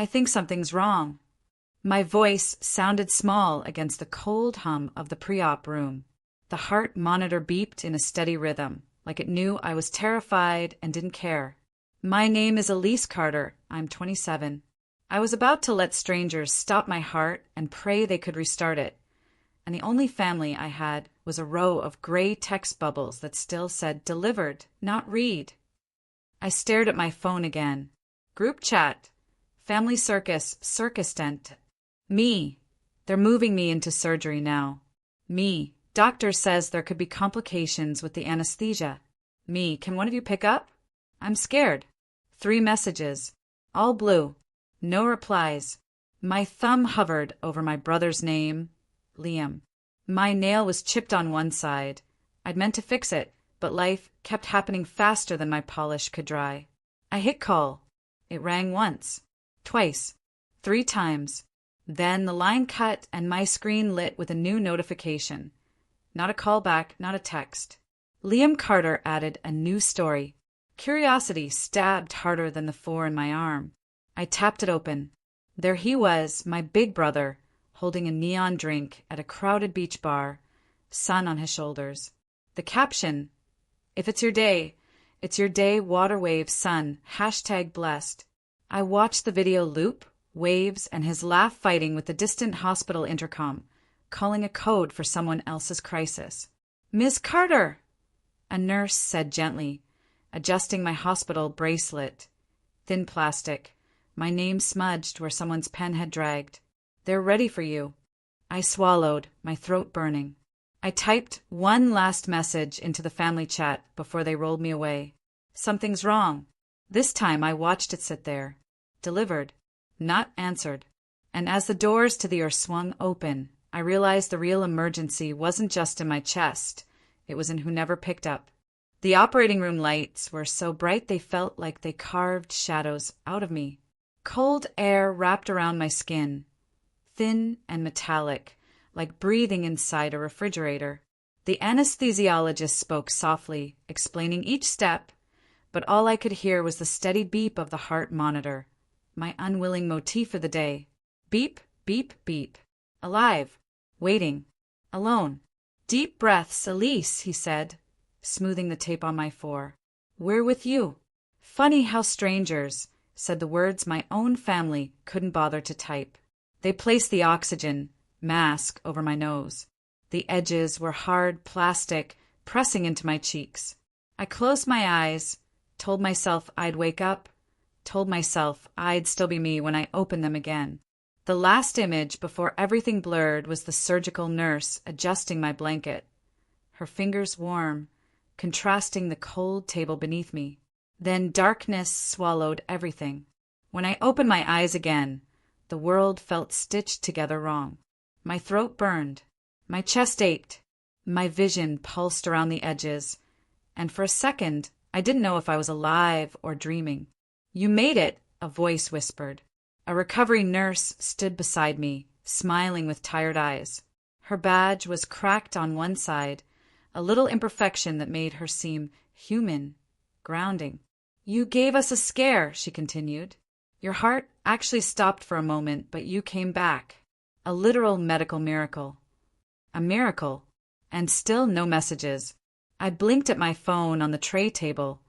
I think something's wrong. My voice sounded small against the cold hum of the pre-op room. The heart monitor beeped in a steady rhythm, like it knew I was terrified and didn't care. My name is Elise Carter. I'm 27. I was about to let strangers stop my heart and pray they could restart it. And the only family I had was a row of gray text bubbles that still said delivered, not read. I stared at my phone again. Group chat. Family circus, circus tent. Me. They're moving me into surgery now. Me. Doctor says there could be complications with the anesthesia. Me. Can one of you pick up? I'm scared. 3 messages. All blue. No replies. My thumb hovered over my brother's name. Liam. My nail was chipped on one side. I'd meant to fix it, but life kept happening faster than my polish could dry. I hit call. It rang once. Twice. 3 times. Then the line cut and my screen lit with a new notification. Not a callback, not a text. Liam Carter added a new story. Curiosity stabbed harder than the 4 in my arm. I tapped it open. There he was, my big brother, holding a neon drink at a crowded beach bar, sun on his shoulders. The caption, if it's your day, water wave, sun, #blessed. I watched the video loop, waves, and his laugh fighting with the distant hospital intercom, calling a code for someone else's crisis. Miss Carter! A nurse said gently, adjusting my hospital bracelet. Thin plastic, my name smudged where someone's pen had dragged. They're ready for you. I swallowed, my throat burning. I typed one last message into the family chat before they rolled me away. Something's wrong. This time I watched it sit there. Delivered. Not answered. And as the doors to the earth swung open, I realized the real emergency wasn't just in my chest. It was in who never picked up. The operating room lights were so bright they felt like they carved shadows out of me. Cold air wrapped around my skin. Thin and metallic, like breathing inside a refrigerator. The anesthesiologist spoke softly, explaining each step, but all I could hear was the steady beep of the heart monitor, my unwilling motif for the day. Beep, beep, beep. Alive. Waiting. Alone. Deep breaths, Elise, he said, smoothing the tape on my fore. We're with you. Funny how strangers said the words my own family couldn't bother to type. They placed the oxygen mask over my nose. The edges were hard plastic, pressing into my cheeks. I closed my eyes, told myself I'd wake up, told myself I'd still be me when I opened them again. The last image before everything blurred was the surgical nurse adjusting my blanket. Her fingers warm, contrasting the cold table beneath me. Then darkness swallowed everything. When I opened my eyes again, the world felt stitched together wrong. My throat burned. My chest ached. My vision pulsed around the edges. And for a second, I didn't know if I was alive or dreaming. You made it, a voice whispered. A recovery nurse stood beside me, smiling with tired eyes. Her badge was cracked on one side, a little imperfection that made her seem human, grounding. You gave us a scare, she continued. Your heart actually stopped for a moment, but you came back. A literal medical miracle. A miracle. And still no messages. I blinked at my phone on the tray table,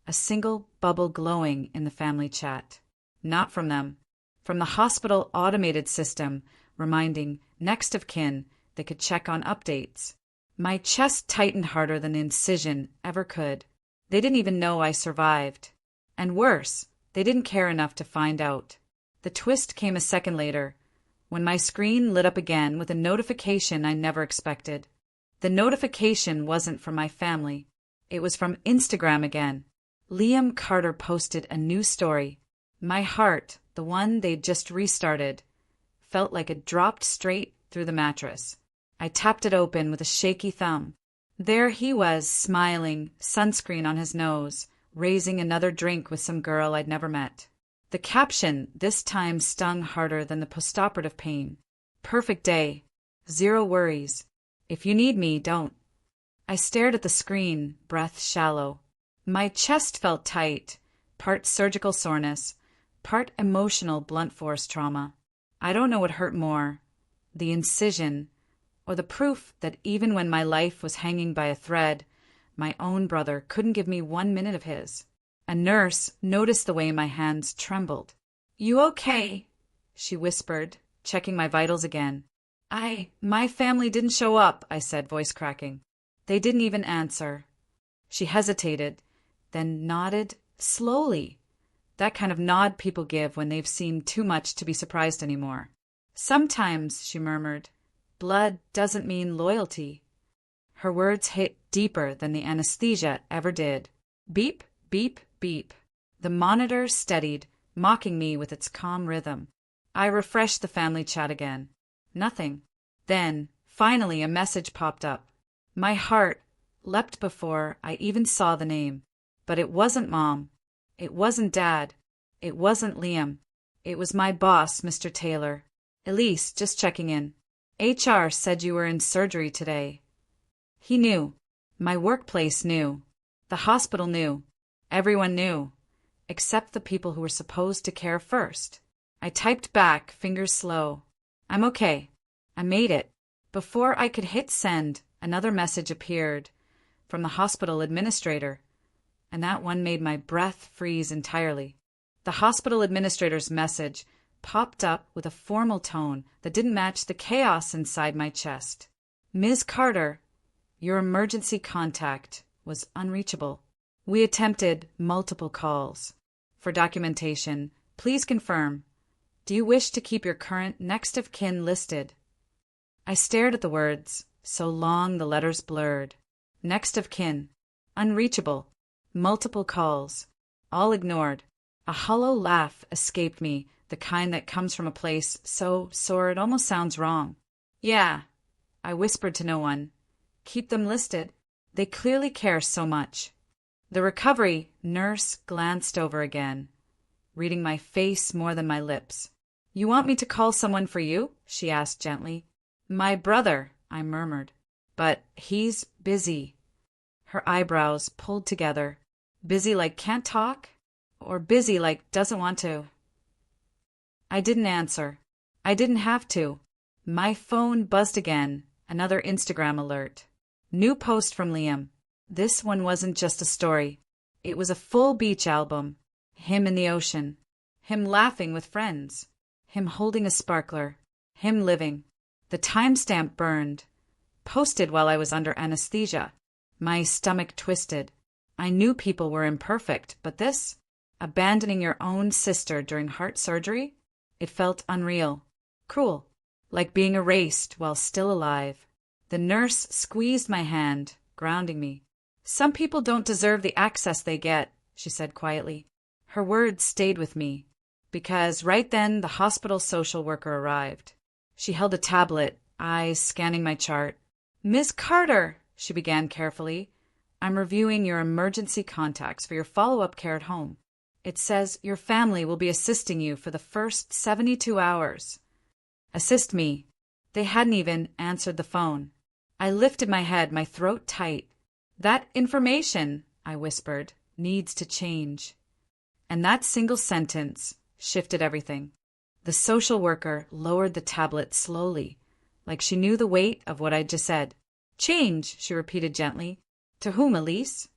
a single bubble glowing in the family chat. Not from them. From the hospital automated system, reminding next of kin they could check on updates. My chest tightened harder than incision ever could. They didn't even know I survived. And worse, they didn't care enough to find out. The twist came a second later, when my screen lit up again with a notification I never expected. The notification wasn't from my family. It was from Instagram again. Liam Carter posted a new story. My heart, the one they'd just restarted, felt like it dropped straight through the mattress. I tapped it open with a shaky thumb. There he was, smiling, sunscreen on his nose, raising another drink with some girl I'd never met. The caption this time stung harder than the postoperative pain. Perfect day. 0 worries. If you need me, don't. I stared at the screen, breath shallow. My chest felt tight, part surgical soreness, part emotional blunt force trauma. I don't know what hurt more, the incision, or the proof that even when my life was hanging by a thread, my own brother couldn't give me 1 minute of his. A nurse noticed the way my hands trembled. "You okay?" she whispered, checking my vitals again. My family didn't show up," I said, voice cracking. "They didn't even answer." She hesitated, then nodded slowly. That kind of nod people give when they've seen too much to be surprised anymore. "Sometimes," she murmured, "blood doesn't mean loyalty." Her words hit deeper than the anesthesia ever did. Beep, beep, beep. The monitor steadied, mocking me with its calm rhythm. I refreshed the family chat again. Nothing. Then, finally, a message popped up. My heart leapt before I even saw the name. But it wasn't Mom. It wasn't Dad. It wasn't Liam. It was my boss, Mr. Taylor. "Elise, just checking in. HR said you were in surgery today." He knew. My workplace knew. The hospital knew. Everyone knew. Except the people who were supposed to care first. I typed back, fingers slow. "I'm okay. I made it." Before I could hit send, another message appeared from the hospital administrator, and that one made my breath freeze entirely. The hospital administrator's message popped up with a formal tone that didn't match the chaos inside my chest. "Ms. Carter, your emergency contact was unreachable. We attempted multiple calls. For documentation, please confirm. Do you wish to keep your current next of kin listed?" I stared at the words, so long the letters blurred. Next of kin. Unreachable. Multiple calls. All ignored. A hollow laugh escaped me, the kind that comes from a place so sore it almost sounds wrong. "Yeah," I whispered to no one. "Keep them listed. They clearly care so much." The recovery nurse glanced over again, reading my face more than my lips. "You want me to call someone for you?" she asked gently. "My brother," I murmured. "But he's busy." Her eyebrows pulled together. Busy like can't talk? Or busy like doesn't want to? I didn't answer. I didn't have to. My phone buzzed again. Another Instagram alert. New post from Liam. This one wasn't just a story. It was a full beach album. Him in the ocean. Him laughing with friends. Him holding a sparkler. Him living. The timestamp burned. Posted while I was under anesthesia. My stomach twisted. I knew people were imperfect, but this? Abandoning your own sister during heart surgery? It felt unreal. Cruel. Like being erased while still alive. The nurse squeezed my hand, grounding me. "Some people don't deserve the access they get," she said quietly. Her words stayed with me, because right then the hospital social worker arrived. She held a tablet, eyes scanning my chart. "Ms. Carter," she began carefully, "I'm reviewing your emergency contacts for your follow-up care at home. It says your family will be assisting you for the first 72 hours. Assist me." They hadn't even answered the phone. I lifted my head, my throat tight. "That information," I whispered, "needs to change." And that single sentence shifted everything. The social worker lowered the tablet slowly, like she knew the weight of what I'd just said. "Change," she repeated gently. "To whom, Elise?"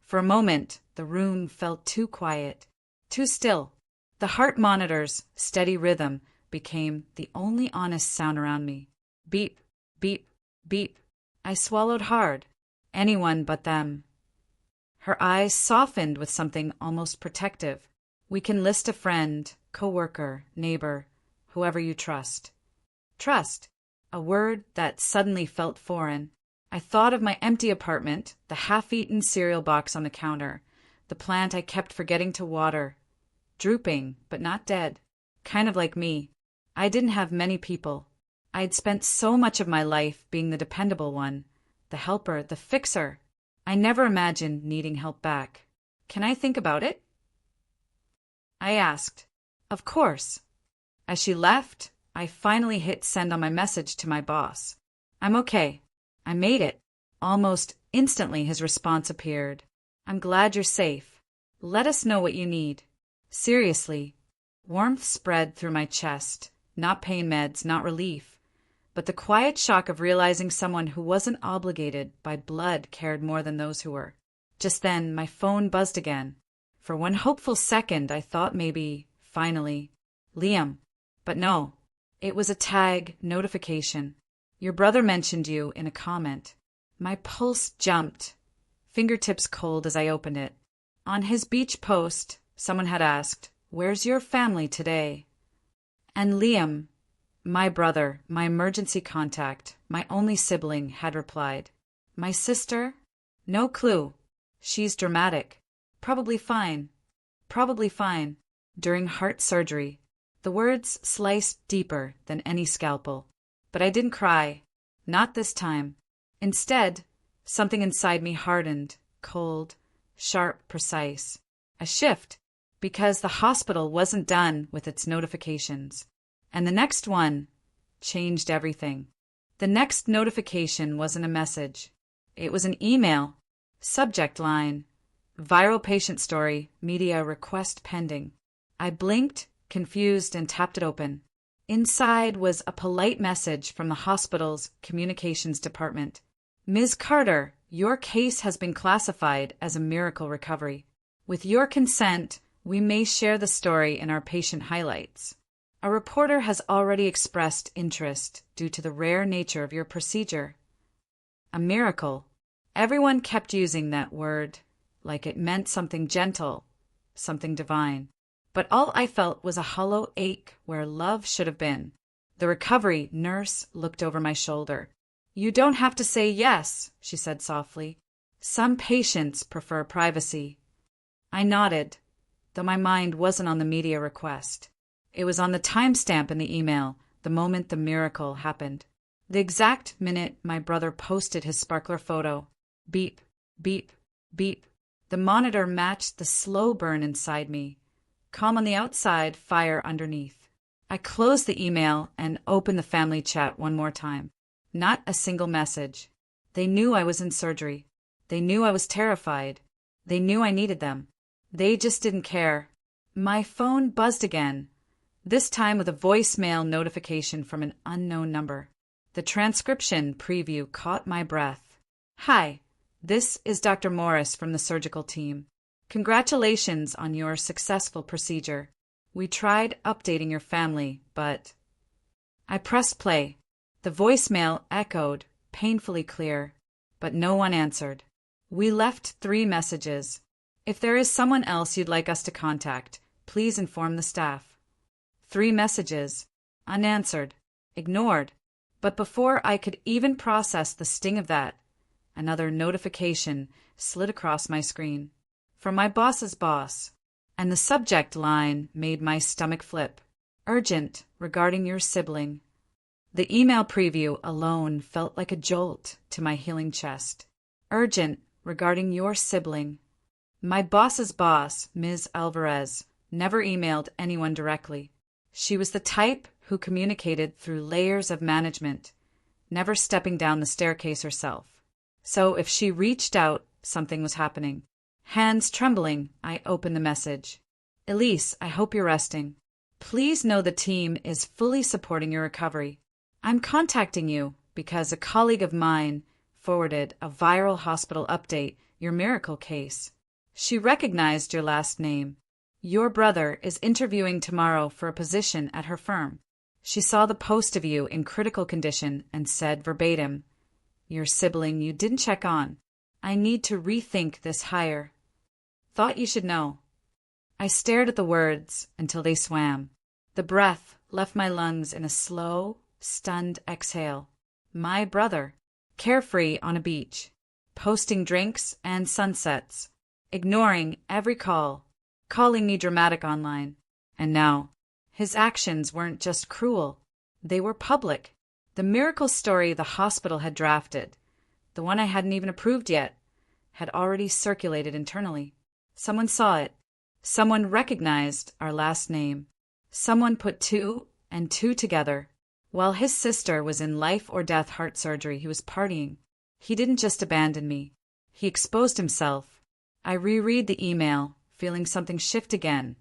For a moment, the room felt too quiet, too still. The heart monitor's steady rhythm became the only honest sound around me. Beep, beep, beep. I swallowed hard. Anyone but them. Her eyes softened with something almost protective. "We can list a friend, coworker, neighbor, whoever you trust." Trust. A word that suddenly felt foreign. I thought of my empty apartment, the half-eaten cereal box on the counter, the plant I kept forgetting to water. Drooping, but not dead. Kind of like me. I didn't have many people. I'd spent so much of my life being the dependable one, the helper, the fixer. I never imagined needing help back. "Can I think about it?" I asked. "Of course." As she left, I finally hit send on my message to my boss. "I'm okay. I made it." Almost instantly his response appeared. "I'm glad you're safe. Let us know what you need. Seriously, Warmth spread through my chest, not pain meds, not relief, but the quiet shock of realizing someone who wasn't obligated by blood cared more than those who were. Just then, my phone buzzed again. For one hopeful second, I thought maybe, finally, Liam. But no, it was a tag notification. Your brother mentioned you in a comment. My pulse jumped, fingertips cold as I opened it. On his beach post, someone had asked, "Where's your family today?" And Liam, my brother, my emergency contact, my only sibling, had replied, "My sister? No clue. She's dramatic. Probably fine. Probably fine." During heart surgery, the words sliced deeper than any scalpel. But I didn't cry. Not this time. Instead, something inside me hardened, cold, sharp, precise. A shift, because the hospital wasn't done with its notifications. And the next one changed everything. The next notification wasn't a message. It was an email. Subject line: viral patient story, media request pending. I blinked, confused, and tapped it open. Inside was a polite message from the hospital's communications department. "Ms. Carter, your case has been classified as a miracle recovery. With your consent, we may share the story in our patient highlights. A reporter has already expressed interest due to the rare nature of your procedure." A miracle. Everyone kept using that word, like it meant something gentle, something divine. But all I felt was a hollow ache where love should have been. The recovery nurse looked over my shoulder. "You don't have to say yes," she said softly. "Some patients prefer privacy." I nodded, though my mind wasn't on the media request. It was on the timestamp in the email, the moment the miracle happened. The exact minute my brother posted his sparkler photo. Beep, beep, beep. The monitor matched the slow burn inside me. Calm on the outside, fire underneath. I closed the email and opened the family chat one more time. Not a single message. They knew I was in surgery. They knew I was terrified. They knew I needed them. They just didn't care. My phone buzzed again, this time with a voicemail notification from an unknown number. The transcription preview caught my breath. "Hi, this is Dr. Morris from the surgical team. Congratulations on your successful procedure. We tried updating your family, but..." I pressed play. The voicemail echoed, painfully clear, but no one answered. We left 3 messages. "If there is someone else you'd like us to contact, please inform the staff." 3 messages. Unanswered. Ignored. But before I could even process the sting of that, another notification slid across my screen. From my boss's boss. And the subject line made my stomach flip. "Urgent, regarding your sibling." The email preview alone felt like a jolt to my healing chest. "Urgent, regarding your sibling." My boss's boss, Ms. Alvarez, never emailed anyone directly. She was the type who communicated through layers of management, never stepping down the staircase herself. So if she reached out, something was happening. Hands trembling, I opened the message. "Elise, I hope you're resting. Please know the team is fully supporting your recovery. I'm contacting you because a colleague of mine forwarded a viral hospital update, your miracle case. She recognized your last name. Your brother is interviewing tomorrow for a position at her firm. She saw the post of you in critical condition and said verbatim, 'Your sibling you didn't check on. I need to rethink this hire. Thought you should know.'" I stared at the words until they swam. The breath left my lungs in a slow, stunned exhale. My brother, carefree on a beach, posting drinks and sunsets, ignoring every call, calling me dramatic online. And now, his actions weren't just cruel. They were public. The miracle story the hospital had drafted, the one I hadn't even approved yet, had already circulated internally. Someone saw it. Someone recognized our last name. Someone put 2 and 2 together. While his sister was in life-or-death heart surgery, he was partying. He didn't just abandon me. He exposed himself. I reread the email, feeling something shift again,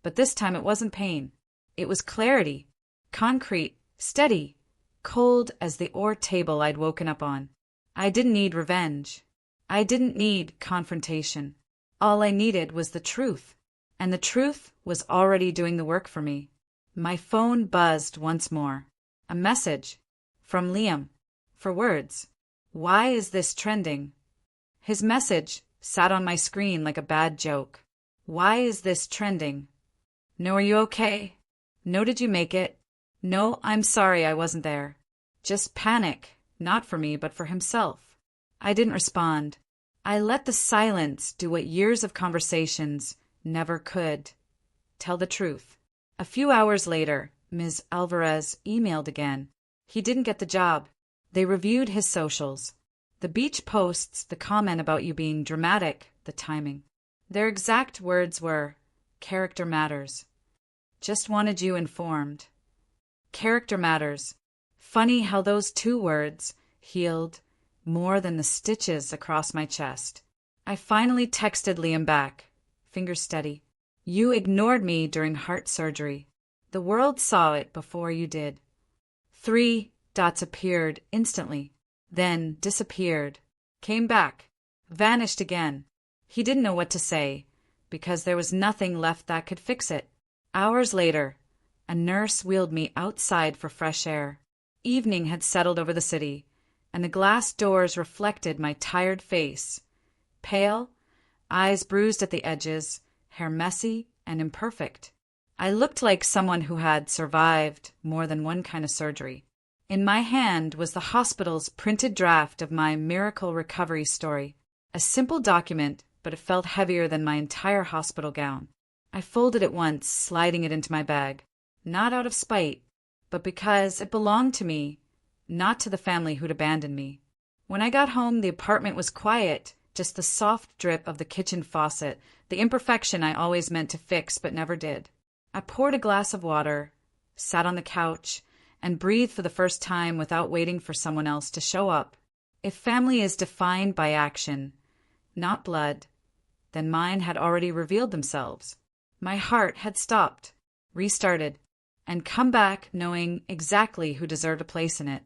But this time it wasn't pain. It was clarity. Concrete, steady, cold as the ore table I'd woken up on. I didn't need revenge. I didn't need confrontation. All I needed was the truth. And the truth was already doing the work for me. My phone buzzed once more. A message. From Liam. For words. Why is this trending? His message sat on my screen like a bad joke. Why is this trending? No, are you okay? No, did you make it? No, I'm sorry I wasn't there. Just panic, not for me, but for himself. I didn't respond. I let the silence do what years of conversations never could. Tell the truth. A few hours later, Ms. Alvarez emailed again. He didn't get the job. They reviewed his socials. The beach posts, the comment about you being dramatic, the timing. Their exact words were, "Character matters. Just wanted you informed." Character matters. Funny how those two words healed more than the stitches across my chest. I finally texted Liam back. Fingers steady. You ignored me during heart surgery. The world saw it before you did. 3 dots appeared instantly, then disappeared, came back, vanished again. He didn't know what to say, because there was nothing left that could fix it. Hours later, a nurse wheeled me outside for fresh air. Evening had settled over the city, and the glass doors reflected my tired face. Pale, eyes bruised at the edges, hair messy and imperfect. I looked like someone who had survived more than one kind of surgery. In my hand was the hospital's printed draft of my miracle recovery story. A simple document, but it felt heavier than my entire hospital gown. I folded it once, sliding it into my bag. Not out of spite, but because it belonged to me, not to the family who'd abandoned me. When I got home, the apartment was quiet, just the soft drip of the kitchen faucet, the imperfection I always meant to fix but never did. I poured a glass of water, sat on the couch, and breathed for the first time without waiting for someone else to show up. If family is defined by action, not blood, then mine had already revealed themselves. My heart had stopped, restarted, and come back knowing exactly who deserved a place in it.